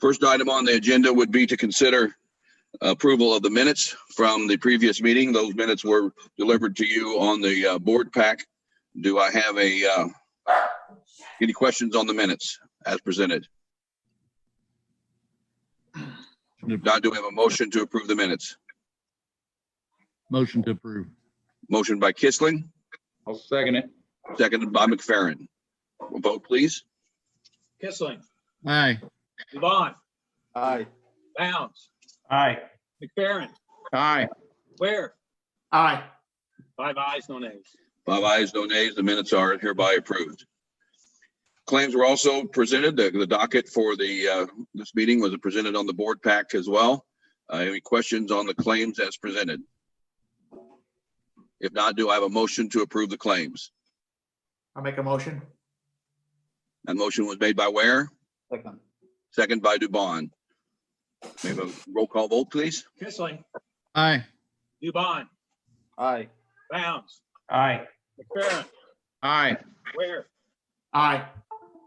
First item on the agenda would be to consider approval of the minutes from the previous meeting. Those minutes were delivered to you on the board pack. Do I have any questions on the minutes as presented? Not. Do we have a motion to approve the minutes? Motion to approve. Motion by Kissling. I'll second it. Seconded by McFerrin. Vote, please. Kissling. Aye. Devon. Aye. Bounds. Aye. McFerrin. Aye. Ware. Aye. 5 ayes, no nays. 5 ayes, no nays. The minutes are hereby approved. Claims were also presented. The docket for this meeting was presented on the board pack as well. Any questions on the claims as presented? If not, do I have a motion to approve the claims? I'll make a motion. That motion was made by Ware, Second. second by Dubon. May we have a roll call vote, please? Kissling. Aye. Devon. Aye. Bounds. Aye. McFerrin. Aye. Ware. Aye.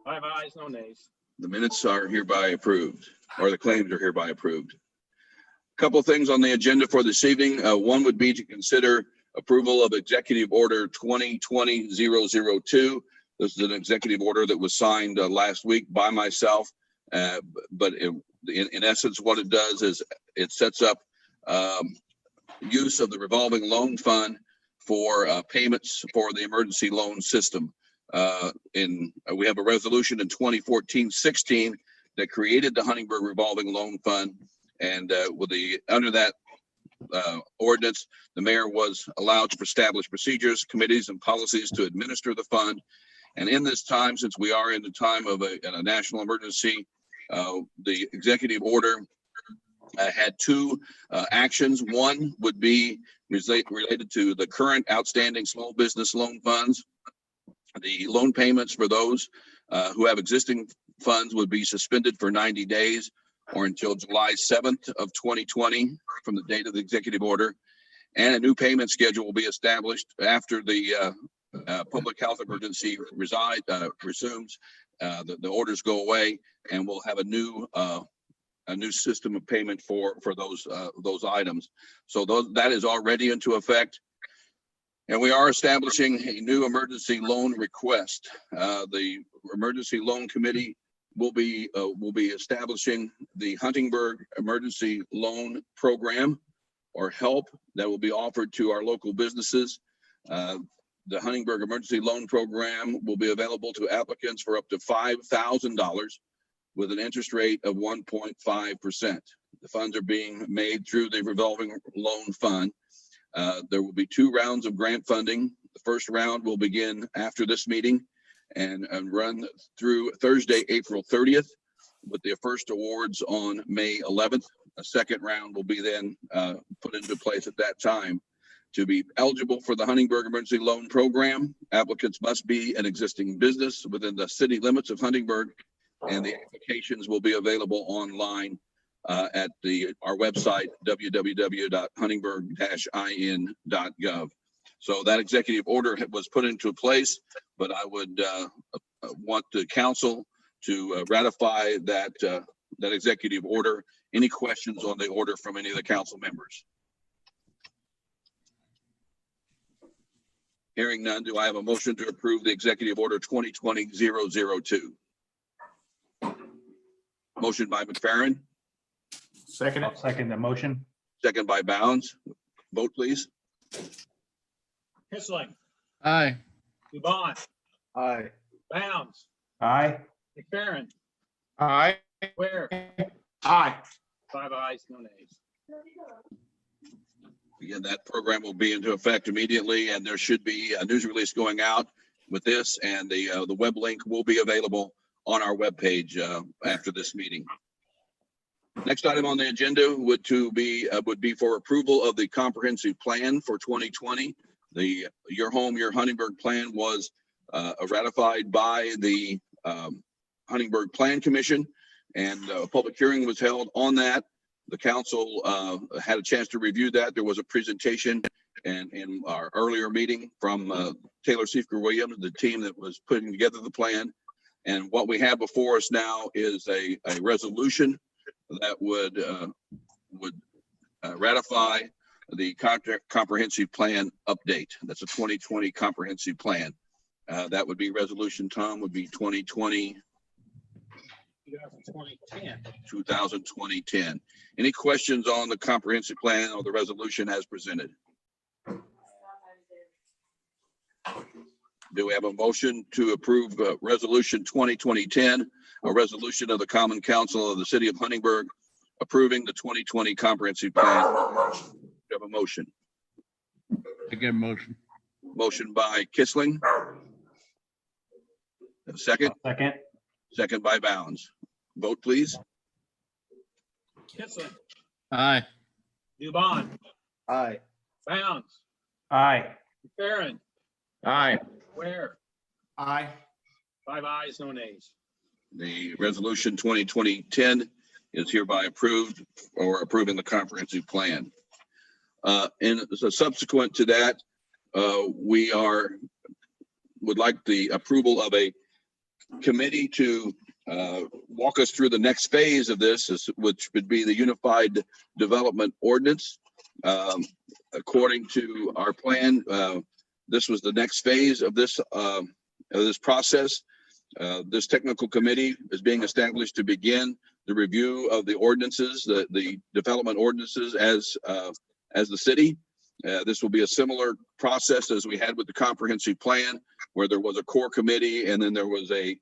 5 ayes, no nays. The minutes are hereby approved, or the claims are hereby approved. A couple of things on the agenda for this evening. One would be to consider approval of Executive Order 2020-002. This is an executive order that was signed last week by myself, but in essence, what it does is it sets up use of the revolving loan fund for payments for the emergency loan system. We have a resolution in 2014-16 that created the Huntingburg revolving loan fund, and under that ordinance, the mayor was allowed to establish procedures, committees, and policies to administer the fund. And in this time, since we are in the time of a national emergency, the executive order had two actions. One would be related to the current outstanding small business loan funds. The loan payments for those who have existing funds would be suspended for 90 days or until July 7th of 2020 from the date of the executive order. And a new payment schedule will be established after the public health emergency resumes. The orders go away, and we'll have a new system of payment for those items. So that is already into effect. And we are establishing a new emergency loan request. The Emergency Loan Committee will be establishing the Huntingburg Emergency Loan Program, or HELP, that will be offered to our local businesses. The Huntingburg Emergency Loan Program will be available to applicants for up to $5,000 with an interest rate of 1.5%. The funds are being made through the revolving loan fund. There will be 2 rounds of grant funding. The first round will begin after this meeting and run through Thursday, April 30th, with the first awards on May 11th. A second round will be then put into place at that time. To be eligible for the Huntingburg Emergency Loan Program, applicants must be an existing business within the city limits of Huntingburg, and the applications will be available online at our website, www.huntingburg-in.gov. So that executive order was put into place, but I would want the council to ratify that executive order. Any questions on the order from any of the council members? Hearing none, do I have a motion to approve the executive order 2020-002? Motion by McFerrin. Second. I'll second the motion. Second by Bounds. Vote, please. Kissling. Aye. Devon. Aye. Bounds. Aye. McFerrin. Aye. Ware. Aye. 5 ayes, no nays. Again, that program will be into effect immediately, and there should be a news release going out with this, and the web link will be available on our webpage after this meeting. Next item on the agenda would be for approval of the comprehensive plan for 2020. The Your Home, Your Huntingburg plan was ratified by the Huntingburg Plan Commission, and a public hearing was held on that. The council had a chance to review that. There was a presentation in our earlier meeting from Taylor Seifker Williams, the team that was putting together the plan. And what we have before us now is a resolution that would ratify the comprehensive plan update. That's a 2020 comprehensive plan. That would be resolution, Tom, would be 2020 2010. Any questions on the comprehensive plan or the resolution as presented? Do we have a motion to approve resolution 2020-10, a resolution of the Common Council of the City of Huntingburg approving the 2020 comprehensive plan? Do you have a motion? I get a motion. Motion by Kissling. A second? Second. Second by Bounds. Vote, please. Kissling, Aye. Dubon, Aye. Bounds, Aye. McFerrin, Aye. Ware, Aye. 5 ayes, no nays. The resolution 2020-10 is hereby approved or approving the comprehensive plan. And so subsequent to that, we would like the approval of a committee to walk us through the next phase of this, which would be the Unified Development Ordinance. According to our plan, this was the next phase of this process. This technical committee is being established to begin the review of the ordinances, the development ordinances as the city. This will be a similar process as we had with the comprehensive plan, where there was a core committee and then there was a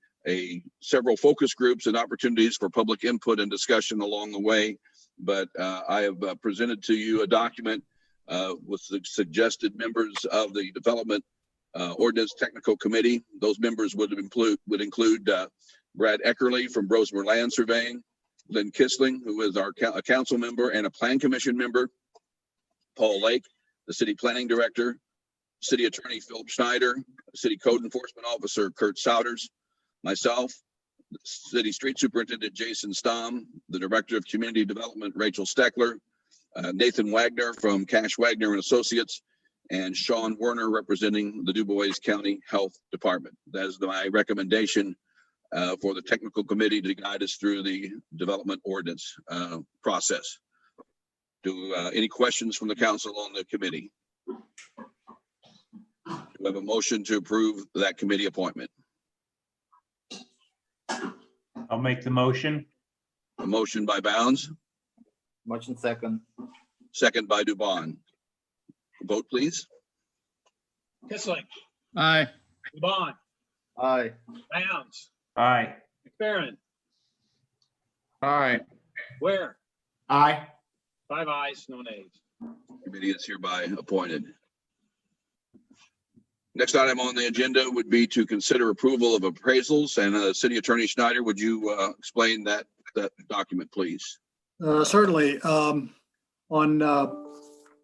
several focus groups and opportunities for public input and discussion along the way. But I have presented to you a document with the suggested members of the development ordinance technical committee. Those members would include Brad Eckerly from Rosemer Land Surveying, Lynn Kissling, who is a council member and a plan commission member, Paul Lake, the city planning director, city attorney Philip Schneider, city code enforcement officer Kurt Souders, myself, city street superintendent Jason Stom, the director of community development Rachel Steckler, Nathan Wagner from Cash Wagner and Associates, and Sean Werner representing the DuBois County Health Department. That is my recommendation for the technical committee to guide us through the development ordinance process. Any questions from the council on the committee? Do we have a motion to approve that committee appointment? I'll make the motion. A motion by Bounds, Motion second. second by Dubon. Vote, please. Kissling, Aye. Dubon, Aye. Bounds, Aye. McFerrin, Aye. Ware, Aye. 5 ayes, no nays. Committee is hereby appointed. Next item on the agenda would be to consider approval of appraisals. And City Attorney Schneider, would you explain that document, please? Certainly. On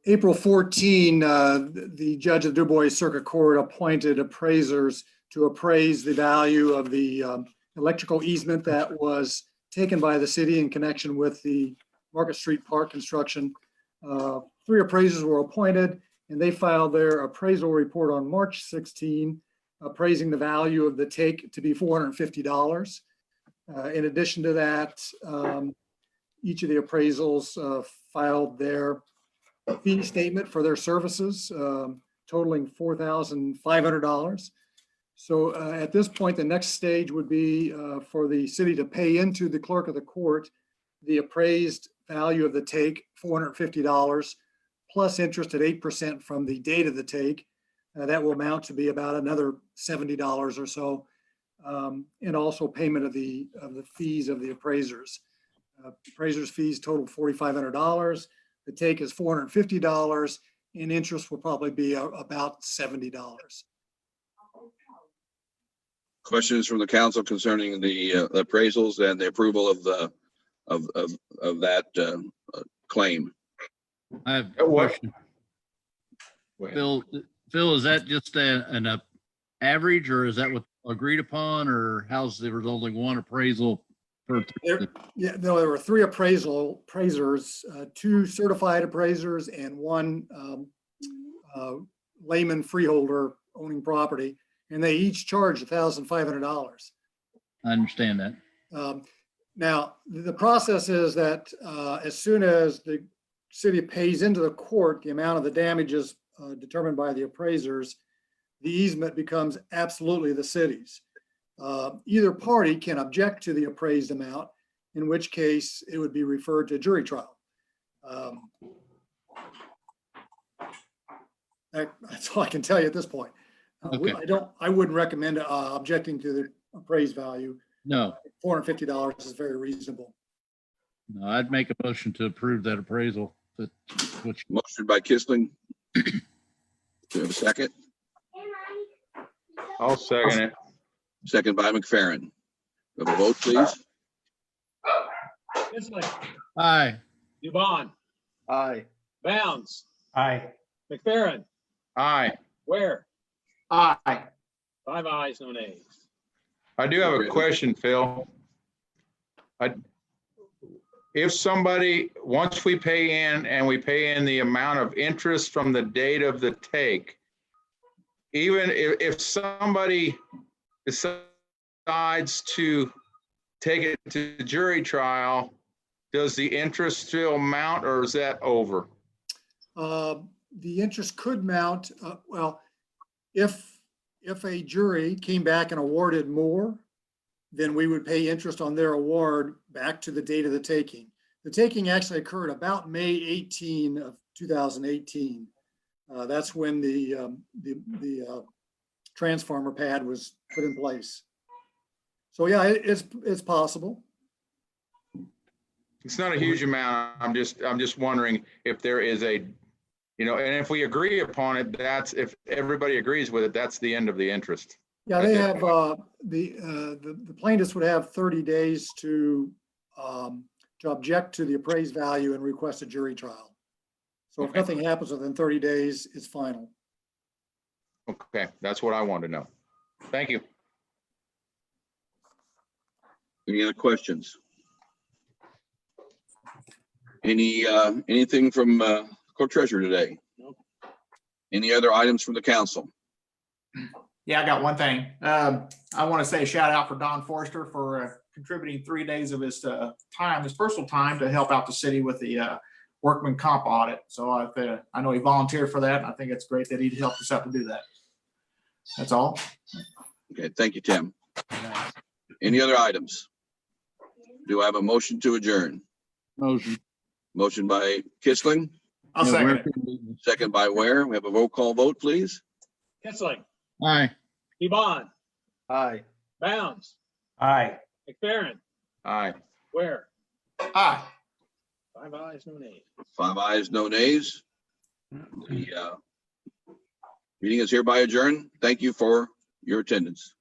April 14, the judge of the DuBois Circuit Court appointed appraisers to appraise the value of the electrical easement that was taken by the city in connection with the Market Street Park construction. 3 appraisers were appointed, and they filed their appraisal report on March 16, appraising the value of the take to be $450. In addition to that, each of the appraisals filed their fee statement for their services, totaling $4,500. So at this point, the next stage would be for the city to pay into the clerk of the court the appraised value of the take, $450, plus interest at 8% from the date of the take. That will amount to be about another $70 or so, and also payment of the fees of the appraisers. Appraisers' fees total $4,500. The take is $450, and interest will probably be about $70. Questions from the council concerning the appraisals and the approval of that claim? I have a question. Phil, is that just an average, or is that what agreed upon, or how's there was only one appraisal per? Yeah, no, there were 3 appraisers, 2 certified appraisers and 1 layman freeholder owning property, and they each charged $1,500. I understand that. Now, the process is that as soon as the city pays into the court the amount of the damages determined by the appraisers, the easement becomes absolutely the city's. Either party can object to the appraised amount, in which case it would be referred to jury trial. That's all I can tell you at this point. Okay. I wouldn't recommend objecting to the appraised value. No, $450 is very reasonable. no, I'd make a motion to approve that appraisal. Which, Motion by Kissling. Do we have a second? I'll second it. Second by McFerrin. We have a vote, please. Kissling, aye, Dubon, Aye. Bounds, Aye. McFerrin, Aye. Ware. Aye. 5 ayes, no nays. I do have a question, Phil. If somebody, once we pay in and we pay in the amount of interest from the date of the take, even if somebody decides to take it to jury trial, does the interest still mount or is that over? The interest could mount, well, if a jury came back and awarded more, then we would pay interest on their award back to the date of the taking. The taking actually occurred about May 18 of 2018. That's when the transformer pad was put in place. So yeah, it's possible. It's not a huge amount. I'm just wondering if there is a, and if we agree upon it, if everybody agrees with it, that's the end of the interest. Yeah, they have, the plaintiffs would have 30 days to object to the appraised value and request a jury trial. So if nothing happens within 30 days, it's final. Okay, that's what I want to know. Thank you. Any other questions? Anything from Court Treasurer today? Nope. Any other items from the council? Yeah, I got one thing. I want to say a shout out for Don Forster for contributing 3 days of his time, his personal time, to help out the city with the workman comp audit. So I know he volunteered for that. And I think it's great that he helped us out to do that. That's all. Okay, thank you, Tim. Any other items? Do I have a motion to adjourn? motion. Motion by Kissling, I'll Yeah, second Ware it. can be- second by Ware. We have a roll call vote, please. Kissling, Aye, Dubon, Aye. Bounds, Aye. McFerrin, Aye. Ware. Aye. 5 ayes, no nays. 5 ayes, no nays. The meeting is hereby adjourned. Thank you for your attendance.